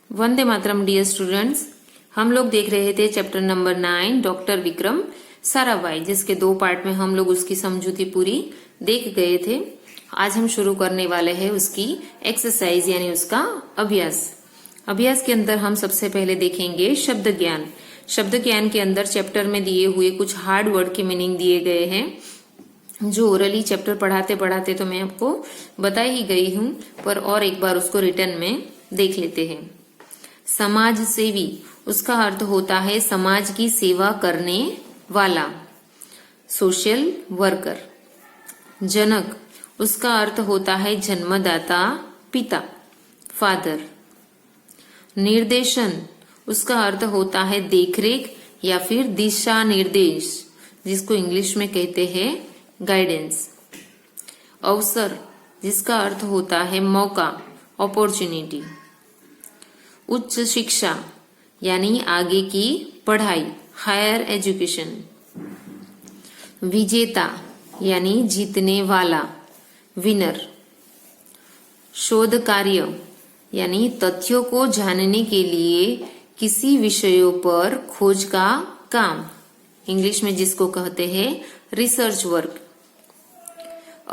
Vande Mataram dear students. हम लोग देख रहे थे chapter number 9 doctor Vikram Sarabhai, जिसके 2 पार्ट में हम लोग उसकी समझूती पूरी देख गए थे। आज हम शुरू करने वाले हैं उसकी एक्सरसाइज यानी उसका अभ्यास। अभ्यास के अंदर हम सबसे पहले देखेंगे शब्द ज्ञान। शब्द ज्ञान के अंदर चैप्टर में दिए हुए कुछ हार्ड वर्ड के मीनिंग दिए गए हैं, जो ओरली चैप्टर पढ़ाते पढ़ाते तो मैं आपको बता ही गई हूं, पर और एक बार उसको रिटर्न में देख लेते हैं। समाज सेवी, उसका अर्थ होता है समाज की सेवा करने वाला, सोशल वर्कर। जनक, उसका अर्थ होता है जन्मदाता, पिता, फादर। निर्देशन, उसका अर्थ होता है देखरेख या फिर दिशा निर्देश, जिसको इंग्लिश में कहते हैं गाइडेंस। अवसर, जिसका अर्थ होता है मौका, अपॉर्चुनिटी। उच्च शिक्षा यानी आगे की पढ़ाई, हायर एजुकेशन। विजेता यानी जीतने वाला, विनर। शोध कार्य यानी तथ्यों को जानने के लिए किसी विषयों पर खोज का काम, इंग्लिश में जिसको कहते हैं रिसर्च वर्क।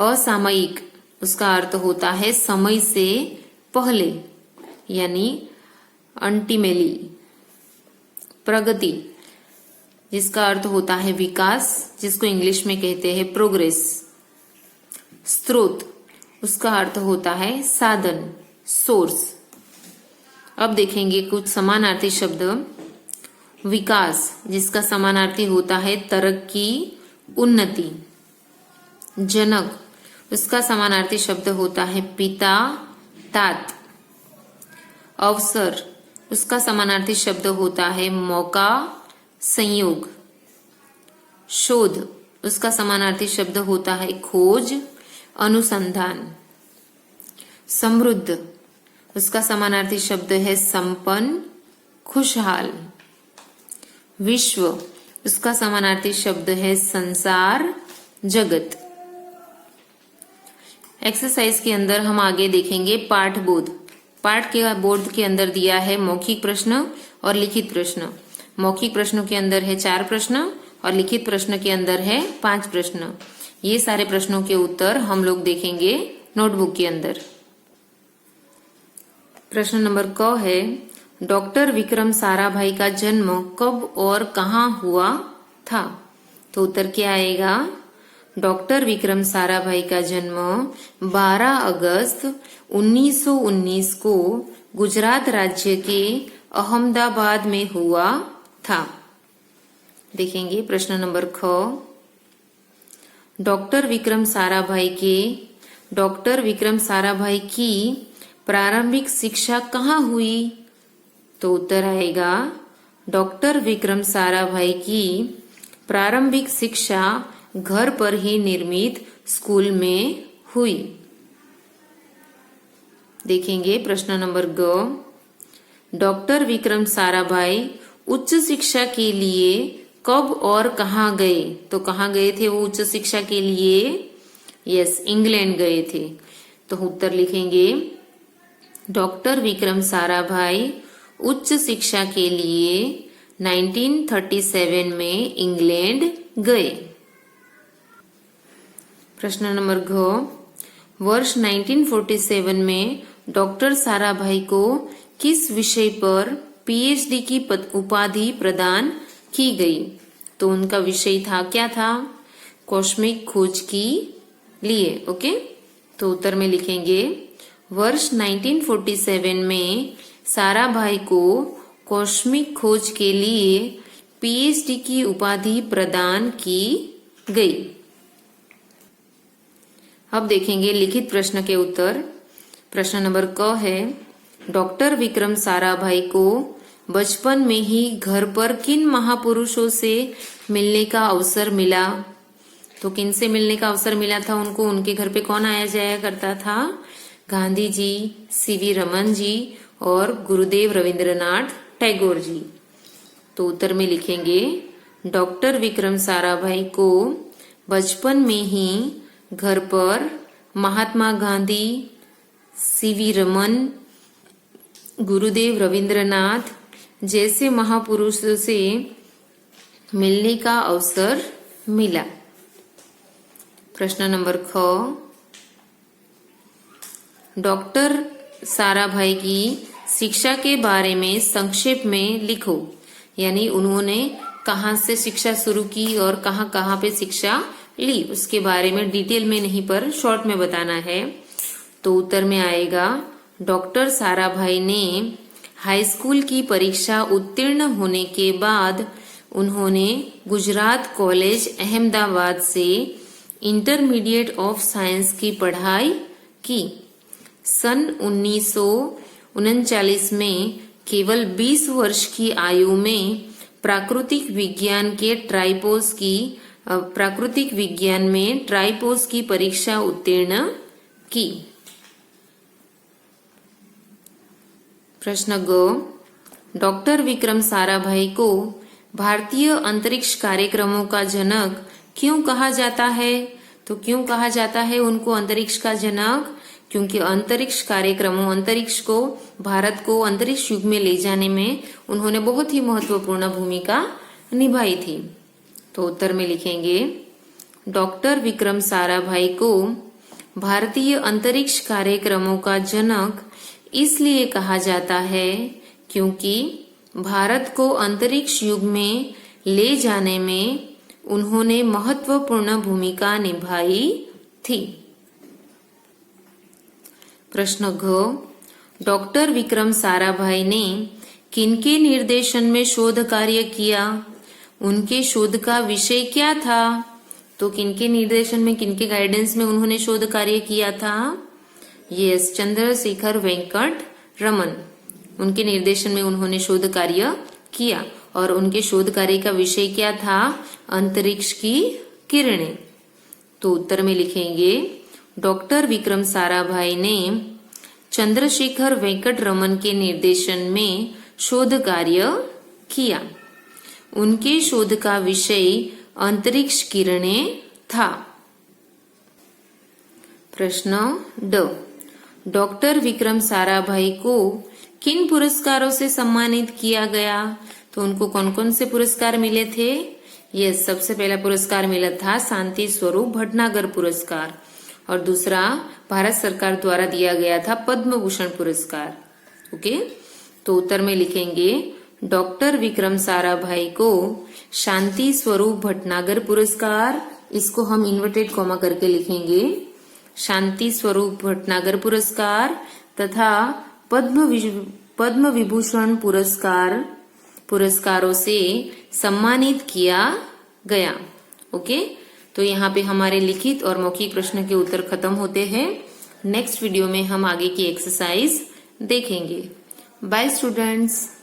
असामयिक, उसका अर्थ होता है समय से पहले यानी अल्टीमेटली। प्रगति, जिसका अर्थ होता है विकास, जिसको इंग्लिश में कहते हैं प्रोग्रेस। स्रोत, उसका अर्थ होता है साधन, सोर्स। अब देखेंगे कुछ समानार्थी शब्द। विकास, जिसका समानार्थी होता है तरक्की, उन्नति। जनक, उसका समानार्थी शब्द होता है पिता, तात। अवसर, उसका समानार्थी शब्द होता है मौका, संयोग। शोध, उसका समानार्थी शब्द होता है खोज, अनुसंधान। समृद्ध, उसका समानार्थी शब्द है संपन्न, खुशहाल। विश्व, उसका समानार्थी शब्द है संसार, जगत। एक्सरसाइज के अंदर हम आगे देखेंगे पाठ बोध। पाठ के बोर्ड के अंदर दिया है मौखिक प्रश्न और लिखित प्रश्न। मौखिक प्रश्नों के अंदर है 4 प्रश्न और लिखित प्रश्न के अंदर है 5 प्रश्न। ये सारे प्रश्नों के उत्तर हम लोग देखेंगे नोटबुक के अंदर। प्रश्न नंबर क है, डॉक्टर विक्रम साराभाई का जन्म कब और कहाँ हुआ था? तो उत्तर क्या आएगा? डॉक्टर विक्रम साराभाई का जन्म 12 अगस्त 1919 को गुजरात राज्य के अहमदाबाद में हुआ था। देखेंगे प्रश्न नंबर ख। डॉक्टर विक्रम साराभाई की प्रारंभिक शिक्षा कहाँ हुई? तो उत्तर आएगा डॉक्टर विक्रम साराभाई की प्रारंभिक शिक्षा घर पर ही निर्मित स्कूल में हुई। देखेंगे प्रश्न नंबर ग। डॉक्टर विक्रम साराभाई उच्च शिक्षा के लिए कब और कहाँ गए? तो कहाँ गए थे वो उच्च शिक्षा के लिए? यस, इंग्लैंड गए थे। तो उत्तर लिखेंगे डॉक्टर विक्रम साराभाई उच्च शिक्षा के लिए 1937 में इंग्लैंड गए। प्रश्न नंबर घ। वर्ष 1947 में डॉक्टर साराभाई को किस विषय पर पीएचडी की उपाधि प्रदान की गई? तो उनका विषय था, क्या था? कॉस्मिक खोज की लिए। ओके, तो उत्तर में लिखेंगे वर्ष 1947 में साराभाई को कॉस्मिक खोज के लिए पीएचडी की उपाधि प्रदान की गई। अब देखेंगे लिखित प्रश्न के उत्तर। प्रश्न नंबर क है, डॉक्टर विक्रम साराभाई को बचपन में ही घर पर किन महापुरुषों से मिलने का अवसर मिला? तो किन से मिलने का अवसर मिला था उनको? उनके घर पे कौन आया जाया करता था? गांधी जी, सीवी रमन जी और गुरुदेव रविंद्रनाथ टैगोर जी। तो उत्तर में लिखेंगे डॉक्टर विक्रम साराभाई को बचपन में ही घर पर महात्मा गांधी, सीवी रमन गुरुदेव रविंद्रनाथ जैसे महापुरुष से मिलने का अवसर मिला। प्रश्न नंबर ख, डॉक्टर साराभाई की शिक्षा के बारे में संक्षेप में लिखो। यानी उन्होंने कहाँ से शिक्षा शुरू की और कहाँ कहाँ पे शिक्षा ली, उसके बारे में डिटेल में नहीं पर शॉर्ट में बताना है। तो उत्तर में आएगा, डॉक्टर साराभाई ने हाई स्कूल की परीक्षा उत्तीर्ण होने के बाद उन्होंने गुजरात कॉलेज अहमदाबाद से इंटरमीडिएट ऑफ साइंस की पढ़ाई की। सन 1939 में केवल 20 वर्ष की आयु में प्राकृतिक विज्ञान में ट्राइपोज की परीक्षा उत्तीर्ण की। प्रश्न ग, डॉक्टर विक्रम साराभाई को भारतीय अंतरिक्ष कार्यक्रमों का जनक क्यों कहा जाता है? तो क्यों कहा जाता है उनको अंतरिक्ष का जनक? क्योंकि अंतरिक्ष कार्यक्रमों, अंतरिक्ष को, भारत को अंतरिक्ष युग में ले जाने में उन्होंने बहुत ही महत्वपूर्ण भूमिका निभाई थी। तो उत्तर में लिखेंगे, डॉक्टर विक्रम साराभाई को भारतीय अंतरिक्ष कार्यक्रमों का जनक इसलिए कहा जाता है क्योंकि भारत को अंतरिक्ष युग में ले जाने में उन्होंने महत्वपूर्ण भूमिका निभाई थी। प्रश्न घ, डॉक्टर विक्रम साराभाई ने किनके निर्देशन में शोध कार्य किया? उनके शोध का विषय क्या था? तो किनके निर्देशन में, किनके गाइडेंस में उन्होंने शोध कार्य किया था? यस, चंद्रशेखर वेंकट रमन, उनके निर्देशन में उन्होंने शोध कार्य किया। और उनके शोध कार्य का विषय क्या था? अंतरिक्ष की किरणें। तो उत्तर में लिखेंगे, डॉक्टर विक्रम साराभाई ने चंद्रशेखर वेंकट रमन के निर्देशन में शोध कार्य किया। उनके शोध का विषय अंतरिक्ष किरणें था। प्रश्न ड, डॉक्टर विक्रम साराभाई को किन पुरस्कारों से सम्मानित किया गया? तो उनको कौन कौन से पुरस्कार मिले थे? यस, सबसे पहला पुरस्कार मिला था शांति स्वरूप भटनागर पुरस्कार, और दूसरा भारत सरकार द्वारा दिया गया था पद्म भूषण पुरस्कार। ओके, तो उत्तर में लिखेंगे, डॉक्टर विक्रम साराभाई को शांति स्वरूप भटनागर पुरस्कार, इसको हम इन्वर्टेड कॉमा करके लिखेंगे, शांति स्वरूप भटनागर पुरस्कार तथा पद्म विभूषण पुरस्कारों से सम्मानित किया गया। ओके, तो यहाँ पे हमारे लिखित और मौखिक प्रश्न के उत्तर खत्म होते हैं। नेक्स्ट वीडियो में हम आगे की एक्सरसाइज देखेंगे। Bye students.